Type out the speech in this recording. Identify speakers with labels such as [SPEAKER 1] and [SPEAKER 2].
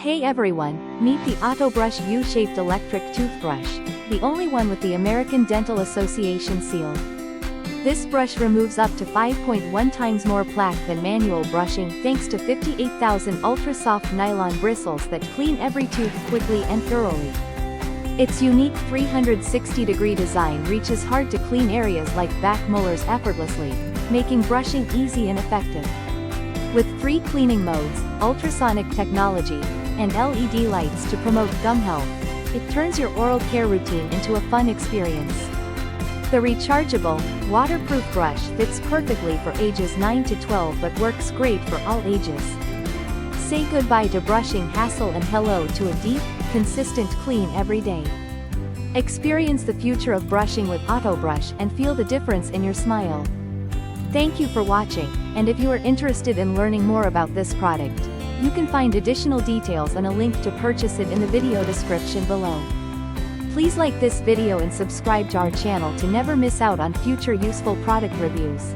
[SPEAKER 1] Hey everyone, meet the autobrush U Shaped Electric Toothbrush, the only one with the American Dental Association seal. This brush removes up to 5.1 times more plaque than manual brushing thanks to 58,000 ultra-soft nylon bristles that clean every tooth quickly and thoroughly. Its unique 360-degree design reaches hard-to-clean areas like back molars effortlessly, making brushing easy and effective. With 3 cleaning modes, ultrasonic technology, and LED lights to promote gum health, it turns your oral care routine into a fun experience. The rechargeable, waterproof brush fits perfectly for ages 9 to 12 but works great for all ages. Say goodbye to brushing hassle and hello to a deep, consistent clean every day. Experience the future of brushing with autobrush and feel the difference in your smile. Thank you for watching, and if you are interested in learning more about this product, you can find additional details and a link to purchase it in the video description below. Please like this video and subscribe to our channel to never miss out on future useful product reviews.